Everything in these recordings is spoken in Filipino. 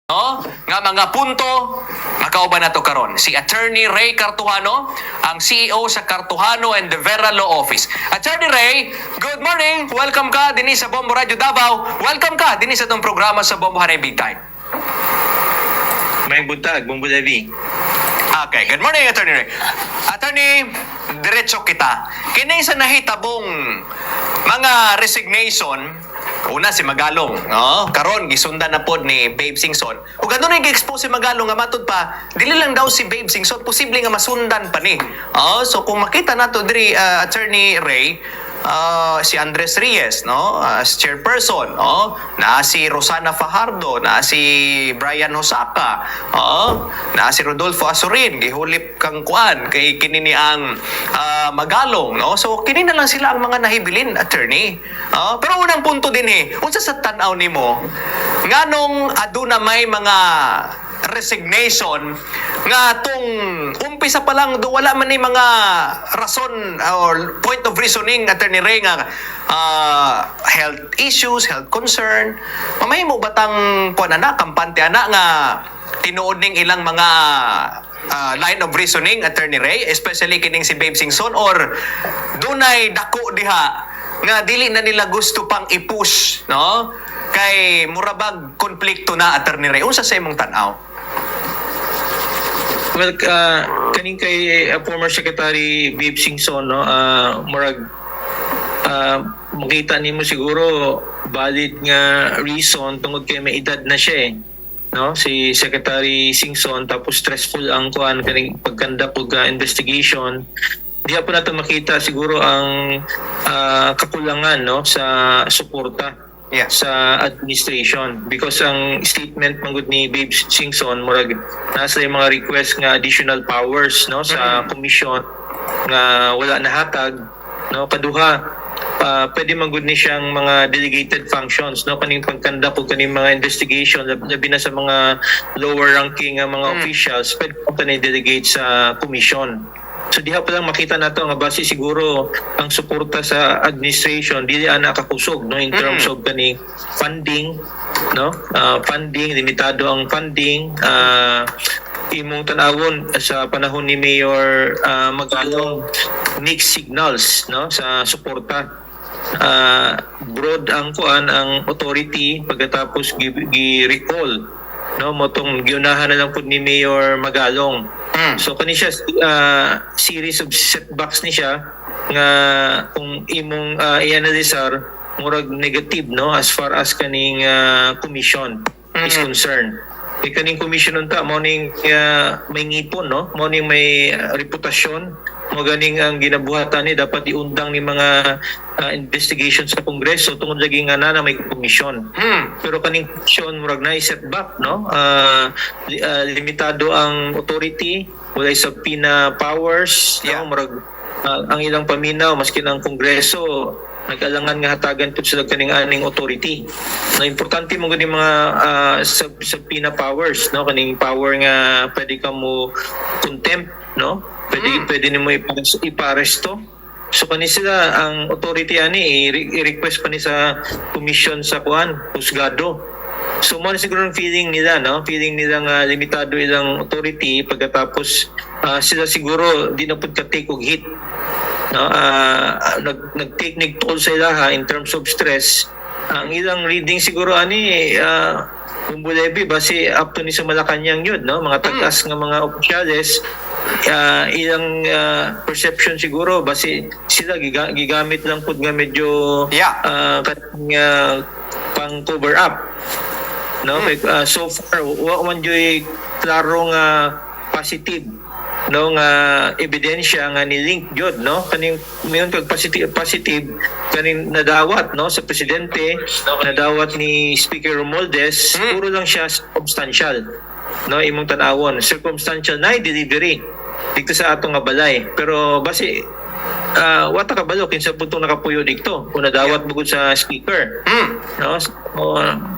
No? Nga mga punto, makauban na to karon. Si Attorney Ray Cartuhano, ang CEO sa Cartuhano and De Vera Law Office. Attorney Ray, good morning. Welcome ka din sa Bombo Radio Davao. Welcome ka din sa itong programa sa Bombo Hanay Big Time. May buntag, Bombo Levi. Okay, good morning, Attorney Ray. Attorney, diretso kita. Kinay sa nahitabong mga resignation, una si Magalong, no? Karon gisundan na pod ni Babe Singson. Ug ano na gi-expose si Magalong nga matud pa, dili lang daw si Babe Singson, posible nga masundan pa ni. So kung makita nato diri Attorney Ray, si Andres Reyes, no? As chairperson, na si Rosana Fajardo, na si Brian Hosaka, na si Rodolfo Azurin, gihulip kang kuan kay kinini ang Magalong, no? So kini na lang sila ang mga nahibilin, attorney. Pero unang punto din unsa sa tan-aw nimo nganong aduna may mga resignation nga tung umpisa pa lang do wala man ni mga rason or point of reasoning, Attorney Ray, nga health issues, health concern. Mamay mo batang kuan ana kampante ana nga tinuod ning ilang mga line of reasoning, Attorney Ray, especially kining si Babe Singson, or dunay dako diha nga dili na nila gusto pang i-push, no? Kay murabag konflikto na, Attorney Ray. Unsa sa imong tan-aw? Well, kaning kay former Secretary Babe Singson, no, murag makita nimo siguro valid nga reason tungod kay may edad na siya no, si Secretary Singson, tapos stressful ang kuan kaning pagkanda og investigation. Di pa nato makita siguro ang kakulangan, no, sa suporta sa administration, because ang statement manggod ni Babe Singson murag nasa yung mga request nga additional powers, no, sa commission nga wala nahatag, no. Kaduha, pwede manggod ni siyang mga delegated functions, no, kaning pagkanda ko kaning mga investigation labi na sa mga lower ranking nga mga officials, pwede pa delegate sa commission. So diha pa lang makita nato nga base siguro ang suporta sa administration dili ana kakusog, no, in terms of kaning funding, no, funding limitado ang funding. Imong tanawon sa panahon ni Mayor Magalong, mixed signals, no, sa suporta. Broad ang kuan ang authority pagkatapos gi-recall, no, motong giunahan na lang pud ni Mayor Magalong. So kani siya series of setbacks ni siya nga kung imong i-analysar murag negative, no, as far as kaning commission is concerned. Kay kaning commission unta mo ning may ngipon, no, mo ning may reputasyon, mo ganing ang ginabuhatan ni dapat iundang ni mga investigation sa Kongreso tungod lagi nga na may komisyon. Pero kaning komisyon murag na setback, no, limitado ang authority, wala subpoena powers, no, murag ang ilang paminaw maski ang Kongreso nag-alangan nga hatagan pud sila kaning aning authority. Na importante mo gani mga subpoena powers, no, kaning power nga pwede ka mo contempt, no, pwede nimo iparesto. So kani sila ang authority ani i-request pa ni sa commission sa kuan husgado. So mo siguro ang feeling nila, no, feeling nila nga limitado ilang authority pagkatapos sila siguro di na pud ka take og hit, no, nag-take toll sa ilaha in terms of stress. Ang ilang reading siguro ani Bombo Levi base up to ni sa Malacañang yun, no, mga tagas nga mga opisyales, ilang perception siguro base sila gigamit lang pud nga medyo pang cover up, no. So far wa man joy klaro nga positive, no, nga ebidensya nga ni-link jud, no, kaning mayon pag positive kaning nadawat, no, sa presidente, nadawat ni Speaker Romualdez, puro lang siya circumstantial, no, imong tan-awon circumstantial na delivery dito sa atong nga balay. Pero base wata ka balo kinsa putong nakapuyo dito kung nadawat bugod sa speaker, no. So,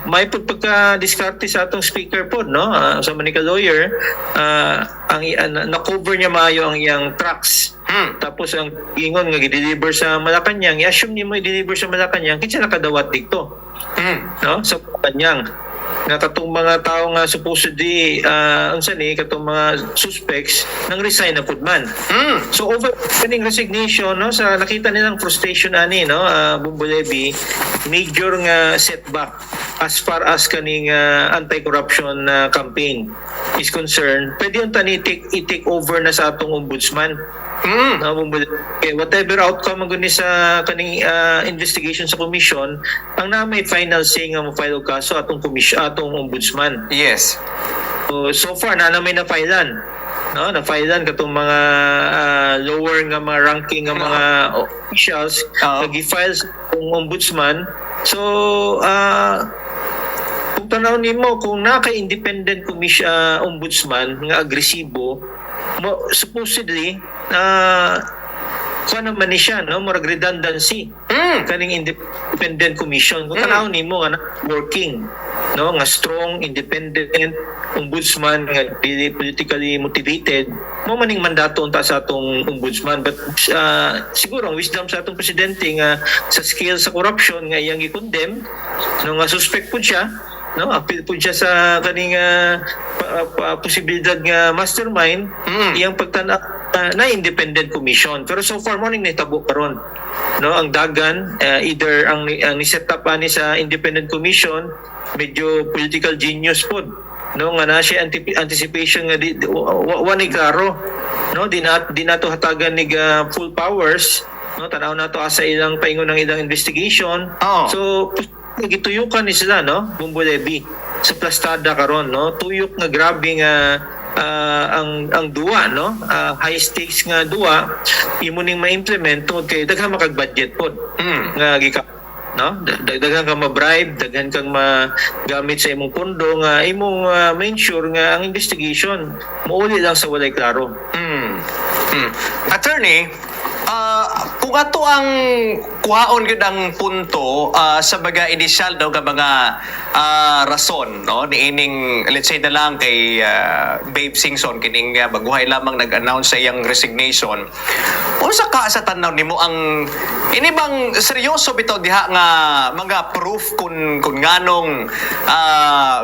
may pud pagka diskarte sa atong speaker pod, no, sa manika lawyer, ang na-cover niya maayo ang iyang tracks. Tapos ang ingon nga gi-deliver sa Malacañang, i-assume nimo i-deliver sa Malacañang kinsa nakadawat dito, no, sa Malacañang. nga katong mga tao nga supposedly unsa ni katong mga suspects nang resign na pud man. So over kaning resignation no sa nakita nilang frustration ani no Bumbulebi, major nga setback as far as kaning anti-corruption campaign is concerned. Pwede yung tani i-take over na sa atong ombudsman. Okay, whatever outcome ang sa kaning investigation sa commission, ang na may final say nga mo file og kaso atong atong ombudsman. Yes. So far na may na-filean. No, na-filean katong mga lower nga mga ranking nga mga officials nag-file sa ombudsman. So kung tanaw nimo kung naka-independent commission ombudsman nga agresibo, supposedly kuha naman ni siya, no? Murag redundancy. Kaning independent commission. Kung tanaw nimo nga working, no? Nga strong, independent ombudsman nga dili politically motivated, mo maning mandato unta sa atong ombudsman. But siguro ang wisdom sa atong presidente nga sa scale sa corruption nga iyang i-condemn, no? Nga suspect po siya, no, appeal po siya sa kaning posibilidad nga mastermind iyang pagtana na independent commission. Pero so far morning nitabo karon, no, ang dagan either ang ni-set up ani sa independent commission medyo political genius pod, no, nga na siya anticipation nga wa ni klaro, no, di na to hatagan ni full powers, no, tanaw na to asa ilang paingon ng ilang investigation. So gituyukan ni sila, no, Bumbulebi sa plastada karon, no, tuyok nga grabe nga ang duwa, no, high stakes nga duwa imo ning ma-implement tungod kay daghan makag budget pod nga gika, no, daghan kang ma-bribe, daghan kang magamit sa imong pondo nga imong ma-ensure nga ang investigation mauli lang sa walay klaro. Attorney, kung ato ang kuhaon gyud ang punto sa baga initial daw nga mga rason, no, niining let's say na lang kay Babe Singson kining baguhay lamang nag-announce sa iyang resignation, unsa ka sa tanaw nimo ang ini bang seryoso bitaw diha nga mga proof kun nganong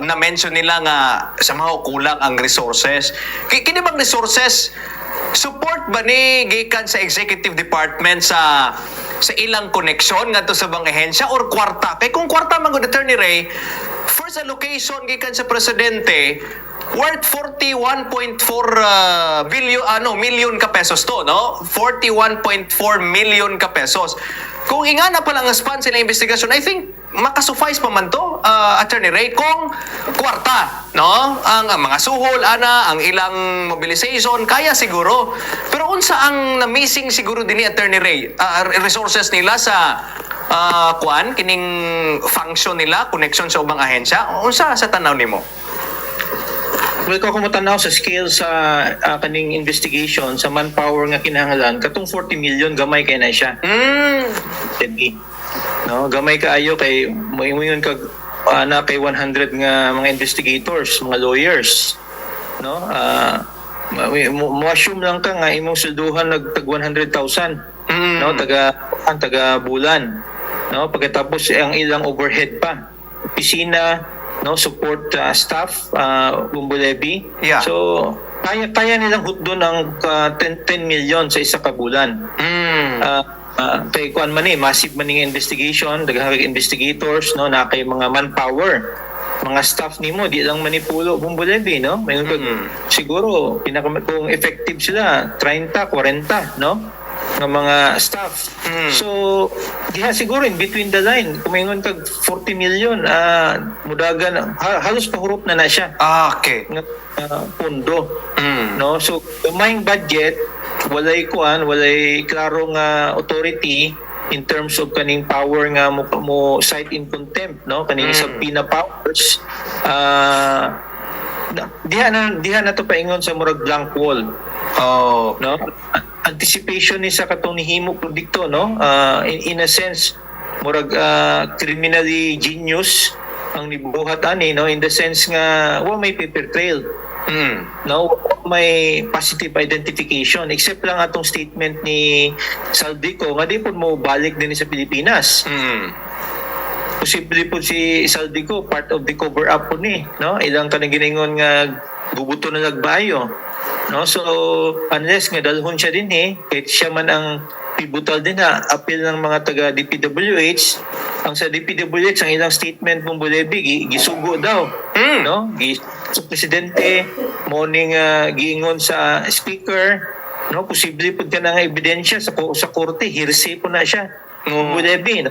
na mention nila nga sa mga kulang ang resources, kini bang resources support ba ni gikan sa executive department sa ilang koneksyon ngadto sa bang ehensya or kwarta? Kay kung kwarta man gud Attorney Ray, first allocation gikan sa presidente worth 41.4 million ka pesos to, no? 41.4 million ka pesos. Kung inga na pala ang span sa investigasyon, I think makasuffice pa man to, Attorney Ray, kung kwarta, no? Ang mga suhol, ang ilang mobilization, kaya siguro. Pero unsa ang na-missing siguro din ni Attorney Ray? Resources nila sa kining function nila, connection sa ubang ahensya? Unsa sa tanaw nimo? Well, kung matanaw sa scale sa kaning investigation, sa manpower nga kinahanglan, katong 40 million, gamay kay na siya. No, gamay kaayo kay moingon kag na kay 100 nga mga investigators, mga lawyers, no? Mo assume lang ka nga imong swelduhan nagtag 100,000, no, taga bulan, no, pagkatapos ang ilang overhead pa, opisina, no, support staff, Bumbulebi. Yeah. So kaya nilang hutdon ang 10 million sa isa ka bulan. Kay kuan man massive man ning investigation, daghang investigators, no, na kay mga manpower, mga staff nimo di lang manipulo Bumbulebi, no, mayon siguro kung effective sila 30 40, no, ng mga staff. So diha siguro in between the line kumingon kag 40 million mudagan halos pahurot na siya. Okay. Pondo. No, so may budget, walay klaro nga authority in terms of kaning power nga mo cite in contempt, no, kaning subpoena powers. Diha na to paingon sa murag blank wall. No, anticipation ni sa katong nihimo produkto, no, in a sense murag criminally genius ang nibuhat ani, no, in the sense nga wa may paper trail. No, may positive identification except lang atong statement ni Saldico nga di pud mo balik din sa Pilipinas. posible po si Saldico part of the cover up po ni, no? Ilang kanang giningon nga gubuto na nagbayo, no? So unless nga dalhon siya din kahit siya man ang pivotal din appeal ng mga taga DPWH, ang sa DPWH ang ilang statement mong Bulebi gisugo daw, no? Sa presidente morning giingon sa speaker, no? Posible pud ka nga ebidensya sa korte, hearsay po na siya ng Bulebi, no?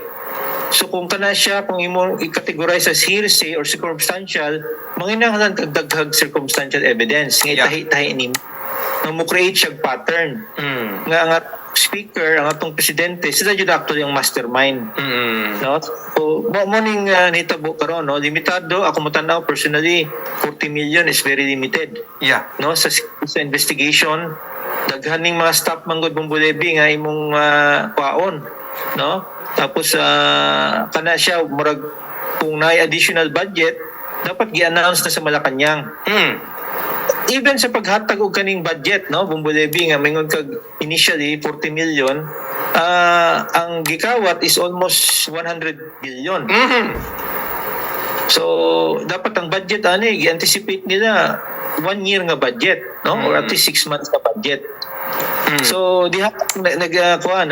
So kung kana siya, kung imo i-categorize as hearsay or circumstantial, manginahanglan kag daghang circumstantial evidence nga tahi ni mo create siya pattern nga speaker ang atong presidente sila jud actually ang mastermind, no? So morning nitabo karon, no, limitado ako mo tan-aw personally 40 million is very limited, no, sa investigation. Daghaning mga staff manggod mong Bulebi nga imong kwaon, no? Tapos kana siya murag kung naay additional budget dapat gi-announce na sa Malacañang. Even sa paghatag og kaning budget, no, Bumbulebi nga mingon kag initially 40 million, ang gikawat is almost 100 billion. So dapat ang budget gi-anticipate nila 1 year nga budget, no, or at least 6 months nga budget. So diha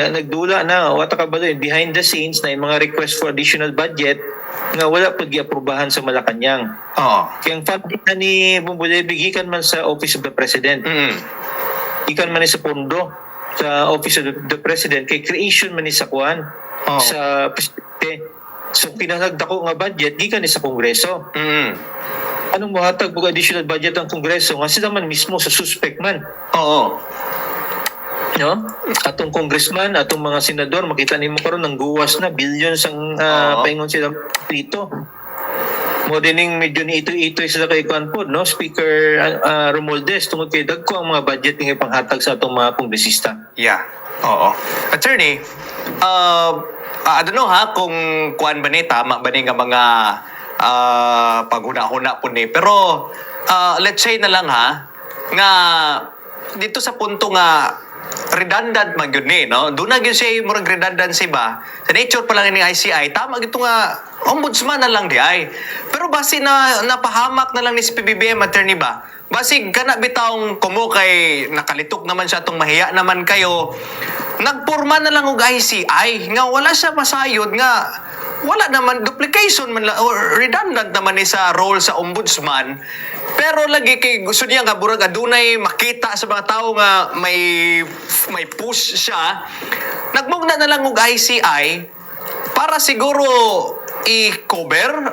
nagdula na wata ka balo behind the scenes na yung mga request for additional budget nga wala pud giaprubahan sa Malacañang. Kaya ang funding na ni Bumbulebi gikan man sa Office of the President. Gikan man ni sa pondo sa Office of the President kay creation man ni sa kuan sa presidente. So kinahanglan nga budget gikan ni sa Kongreso. Anong mohatag og additional budget ang Kongreso nga sila man mismo sa suspect man. No? Atong congressman, atong mga senador, makita nimo karon ng guwas na billions ang paingon sila dito. Mo dining medyo ni ito sila kay Kanpod, no? Speaker Romualdez tungod kay dagko ang mga budget nga panghatag sa atong mga kongresista. Attorney, I don't know kung kuan ba ni tama ba ni nga mga paghuna-huna po ni, pero let's say na lang nga dito sa punto nga redundant man gyud ni, no? Doon na gyud siya murag redundancy ba? Sa nature pa lang ni ICI, tama gito nga ombudsman na lang di ay. Pero basi na napahamak na lang ni si PBBM attorney ba? Basi kana bitawng kumo kay nakalitok naman siya tong mahiya naman kayo. Nagporma na lang og ICI nga wala siya masayod nga wala naman duplication man or redundant naman ni sa role sa ombudsman. Pero lagi kay gusto niya nga burag adunay makita sa mga tao nga may push siya. Nagmugna na lang og ICI para siguro i-cover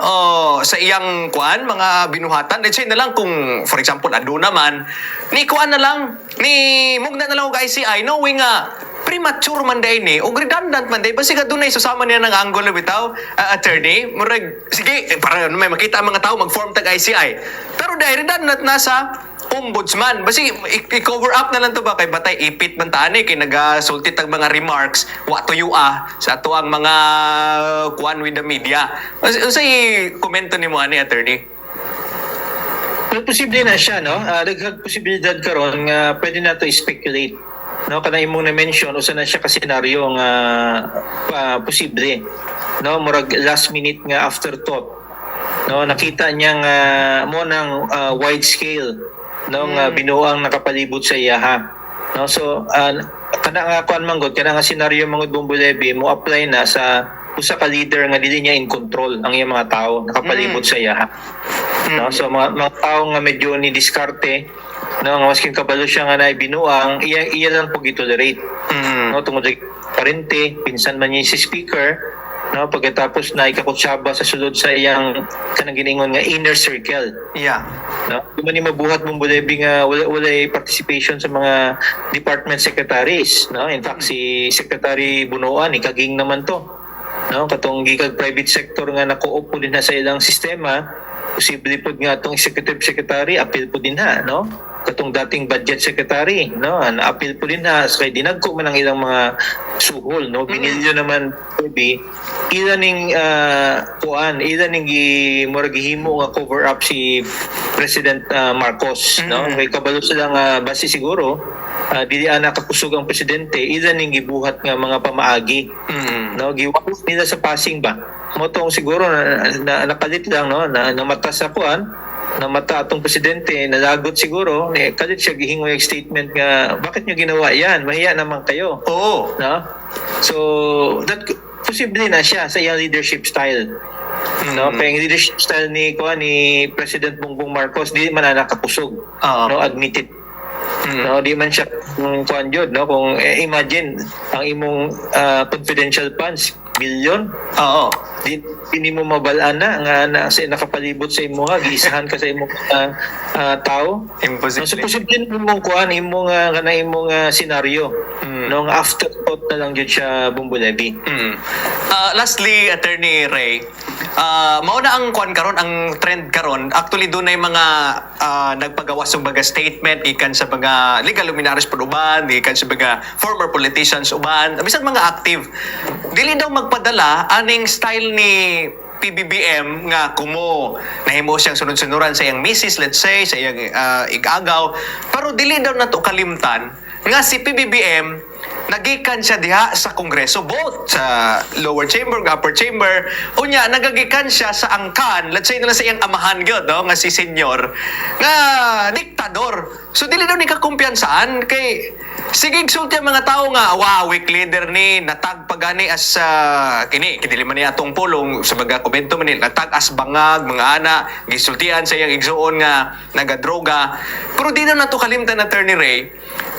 sa iyang kuan mga binuhatan. Let's say na lang kung for example aduna man ni kuan na lang ni mugna na lang og ICI knowing nga premature man day ni o redundant man day basi kadunay susama niya ng angulo bitaw attorney murag sige para may makita ang mga tao mag-form tag ICI pero dahil redundant na sa ombudsman basi i-cover up na lang to ba kay batay ipit man taani kay nagasulti tag mga remarks wa tuyo sa ato ang mga kuan with the media unsay komento nimo ani attorney? Well, posible na siya, no? Daghang posibilidad karon nga pwede na to speculate, no? Kana imong na-mention usa na siya ka senaryo nga posible, no? Murag last minute nga afterthought, no? Nakita niya nga mo nang wide scale, no? Nga binuang nakapalibot sa iya, no? So kana nga kuan manggod kana nga senaryo manggod Bumbulebi mo apply na sa usa ka leader nga dili niya in control ang iyang mga tao nakapalibot sa iya. No, so mga tao nga medyo ni diskarte, no, nga maskin kabalo siya nga naay binuang, iya lang po gitolerate. No, tungod kay parente, pinsan man niya si speaker, no, pagkatapos na ikakutsaba sa sulod sa iyang kanang giningon nga inner circle. No, di man ni mabuhat mong Bulebi nga wala participation sa mga department secretaries, no. In fact si Secretary Bunoan ikaging naman to. No, katong gikag private sector nga nako-op din na sa ilang sistema. Posible po nga itong executive secretary, appeal po din no? Katong dating budget secretary, no? Na-appeal po din so kay dinagko man ang ilang mga suhol, no? Binilyo naman, maybe, ilan ning ilan ning gihimo nga cover up si President Marcos, no? Kay kabalo sila nga base siguro, dili ana kakusog ang presidente ila ning gibuhat nga mga pamaagi. No, giwapos nila sa passing ba. Mo tong siguro na nakalit lang no na namata sa kuan, namata atong presidente, nalagot siguro ni kalit siya gihingoy og statement nga bakit niyo ginawa yan? Mahiya naman kayo. Oo. No? So that posible na siya sa iyang leadership style. No, kaya yung leadership style ni President Bongbong Marcos di man na nakapusog. No, admitted. No, di man siya kuan jud no kung imagine ang imong confidential funds billion. Oo. Di mo mabalaan nga sa nakapalibot sa imo nga giisahan ka sa imong tao. Imposible. No, so posible imong kuan imong kana imong senaryo. No, nga afterthought na lang jud siya Bumbulebi. Lastly, Attorney Ray, mauna ang kwan karon, ang trend karon. Actually, doon ay mga nagpagawas ng mga statement ikan sa mga legal luminaries po uban, ikan sa mga former politicians uban, bisan mga active. Dili daw magpadala aning style ni PBBM nga kumo nahimo siyang sunod-sunuran sa iyang misis, let's say, sa iyang igagaw. Pero dili daw nato kalimtan nga si PBBM nagikan siya diha sa Kongreso, both sa lower chamber, upper chamber. Unya, nagagikan siya sa angkan, let's say nila sa iyang amahan gyud no, nga si senyor, nga diktador. So, dili daw ni kakumpiyansaan kay sige sulti ang mga tao nga, wow, weak leader ni, natag pagani as kini, dili man niya atong pulong sa mga komento man nila, natag as bangag, mga ana, gisultian sa iyang igsuon nga nagadroga. Pero di na nato kalimtan, Attorney Ray,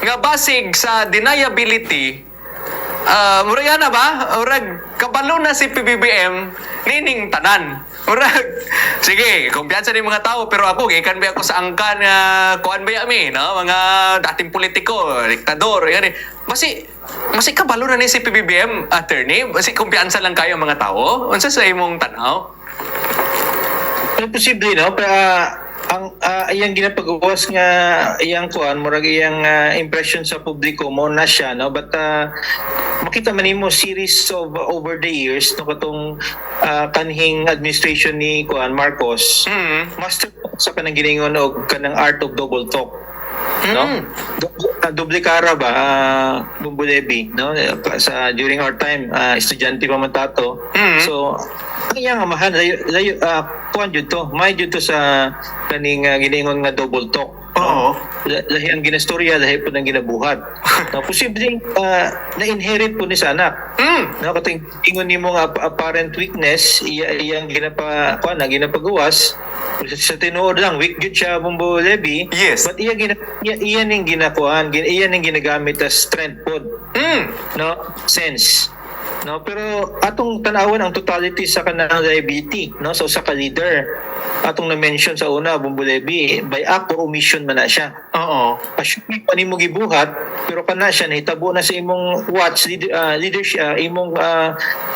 nga basig sa deniability, murag na ba? Murag kabalo na si PBBM nining tanan. Murag, sige, kumpiyansa ni mga tao, pero ako, gikan ba ako sa angkan nga kuan ba yami, no? Mga dating politiko, diktador, yan eh. Masi kabalo na ni si PBBM, attorney? Masi kumpiyansa lang kayo mga tao? Unsa sa imong tanaw? Posible no, pero ang iyang ginapag-uwas nga iyang kuan murag iyang impression sa publiko mo na siya no, but makita man nimo series of over the years no katong kanhing administration ni kuan Marcos. Master sa kanang giningon og kanang art of double talk. No? Doble cara ba Bumbulebi no sa during our time estudyante pa man tato. So ang amahan layo kuan jud to may jud to sa kaning giningon nga double talk. Oo. Lahi ang ginastorya, lahi po ng ginabuhat. No, posibleng na-inherit po ni sa anak. No, katong ingon nimo nga apparent weakness, iyang ginapagawas. Sa tinuod lang, weak jud siya Bumbulebi. Yes. But iya ning ginakuan, iya ning ginagamit as strength pod. No, sense. No, pero atong tanawan ang totality sa kanang liability, no, so sa ka-leader. Atong na-mention sa una, Bumbulebi, by act or omission man na siya. Oo. Assuming pa nimo gibuhat, pero kana siya nahitabo na sa imong leadership, imong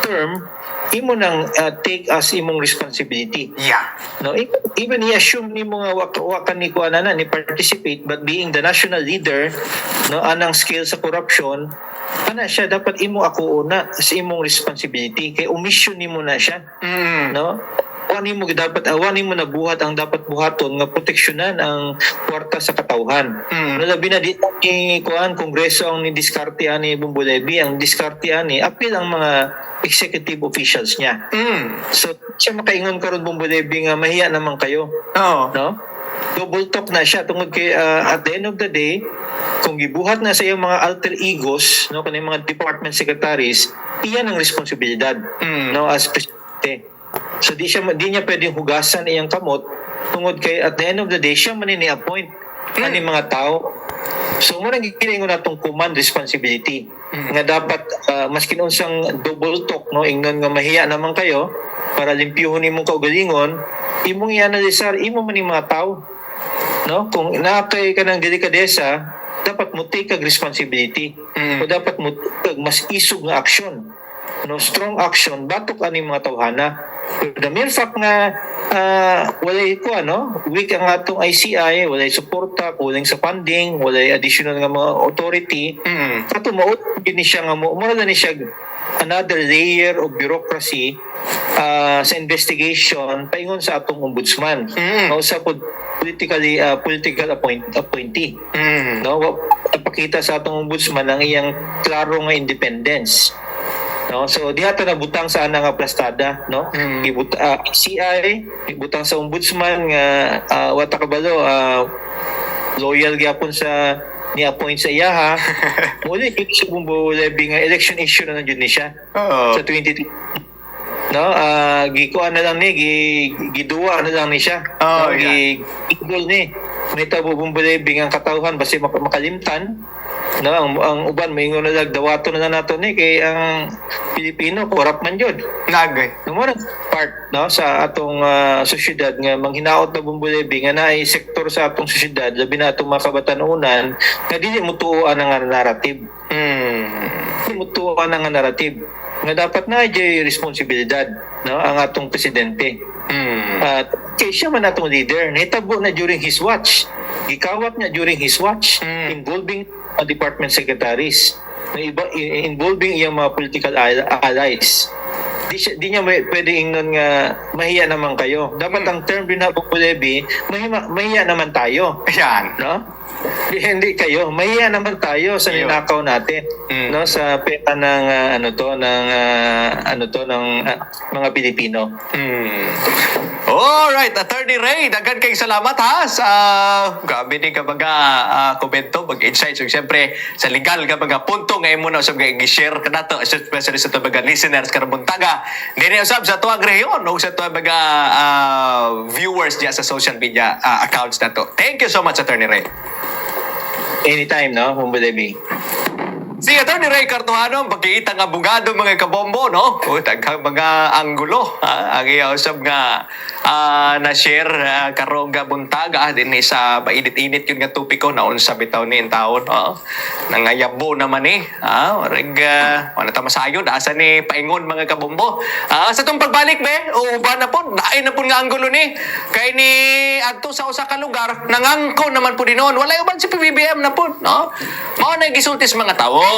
term, imo nang take as imong responsibility. Yeah. No, even i-assume nimo nga wakan ni kuanana ni participate, but being the national leader, no, anang scale sa corruption, kana siya dapat imo ako una sa imong responsibility kay omission nimo na siya. No? Wani mo nabuhat ang dapat buhaton nga proteksyonan ang kwarta sa katawhan. Labi na dito ni Kongreso ang ni-diskarte ni Bumbulebi, ang diskarte ni apil ang mga executive officials niya. So siya makaingon karon Bumbulebi nga mahiya naman kayo. Oo. No? Double talk na siya tungod kay at the end of the day kung gibuhat na sa iyang mga alter egos no kanang mga department secretaries, iyan ang responsibilidad no as presidente. So di niya pwedeng hugasan iyang kamot tungod kay at the end of the day siya man ni-appoint ani mga tao. So mo nang gikingon natong command responsibility nga dapat maskin unsang double talk no ingnon nga mahiya naman kayo para limpyuhon imong kaugalingon imong i-analyzar imo man yung mga tao no kung naakay ka ng delikadesa dapat mo take kag responsibility o dapat mo take mas isog nga aksyon no strong action batok ani mga tawhana. The mere fact nga walay ko weak ang atong ICI, walay suporta, kulang sa funding, walay additional nga mga authority. Kato mao gini siya nga mo na ni siya another layer of bureaucracy sa investigation paingon sa atong ombudsman. No, sa political appointee. No, napakita sa atong ombudsman ang iyang klaro nga independence. No, so diha ta nabutang sa ana nga plastada, no? CI ibutang sa ombudsman nga wata kabalo loyal gyapon sa ni-appoint sa iya ha. Muli sa bumbo levy nga election issue na nandiyon ni siya sa 2020. No, gikuan na lang ni giduwa na lang ni siya. Gigol ni may tabo bumbo levy nga katawhan basi makalimtan. No, ang uban maingon na lang dawato na nato ni kay ang Pilipino corrupt man jud. Nagay. Numero part no sa atong sosyedad nga manghinaot na bumbulebi nga naay sektor sa atong sosyedad labi na atong mga kabatanunan nga dili mutuoan ang narrative. Dili mutuoan ang narrative nga dapat na jay responsibilidad no ang atong presidente. At kay siya man atong leader nahitabo na during his watch. Gikawat niya during his watch involving department secretaries na iba involving iyang mga political allies. Di niya pwede ingnon nga mahiya naman kayo. Dapat ang term din na Bulebi, mahiya naman tayo. Ayan. No? Hindi kayo, mahiya naman tayo sa ninakaw natin. No, sa pera ng mga Pilipino. Alright, Attorney Ray, daghan kay salamat ha sa gabi ni kabaga komento, mag-insights. So, siyempre, sa legal kabaga punto ngayon muna usab nga i-share ka nato, especially sa tabaga listeners karabuntaga. Dili usab sa tuwag rehiyon o sa tabaga viewers diya sa social media accounts nato. Thank you so much, Attorney Ray. Anytime, no? Bumbulebi. Si Attorney Ray Cartuhano, pagkiita ng abogado mga kabombo, no? O, taghang mga anggulo. Ang iyausap nga na-share karong buntaga din sa mainit-init yun nga tupiko na unsa bitaw ni in taon. Nangayabo naman wala ta masayo, asa ni paingon mga kabombo. Sa itong pagbalik, be, o ba na po, daay na po nga anggulo ni. Kay ni adto sa usa ka lugar, nangangko naman po din noon. Wala uban si PBBM na po, no? Mao na gisultis mga tawo.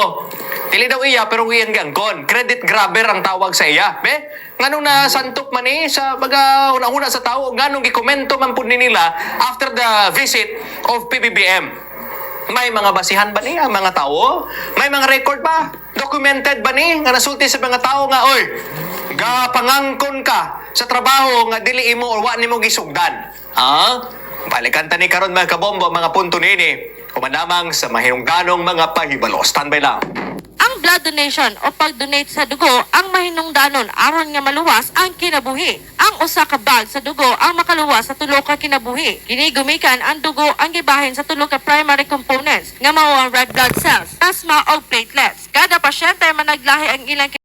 Dili daw iya pero iyang gangkon. Credit grabber ang tawag sa iya. Be, nganong na santok man sa baga una-una sa tao, nganong gikomento man pud ni nila after the visit of PBBM. May mga basihan ba ni ang mga tao? May mga record ba? Documented ba ni nga nasulti sa mga tao nga oy, gapangangkon ka sa trabaho nga dili imo or wa nimo gisugdan. Balikan ta ni karon mga kabombo mga punto nini. Kumanamang sa mahinungganong mga pahibalo. Standby lang. Ang blood donation o pag-donate sa dugo ang mahinungdanon aron nga maluwas ang kinabuhi. Ang usa ka bag sa dugo ang makaluwas sa tulo ka kinabuhi. Kini gumikan ang dugo ang gibahin sa tulo ka primary components nga mao ang red blood cells, plasma o platelets. Kada pasyente managlahi ang ilang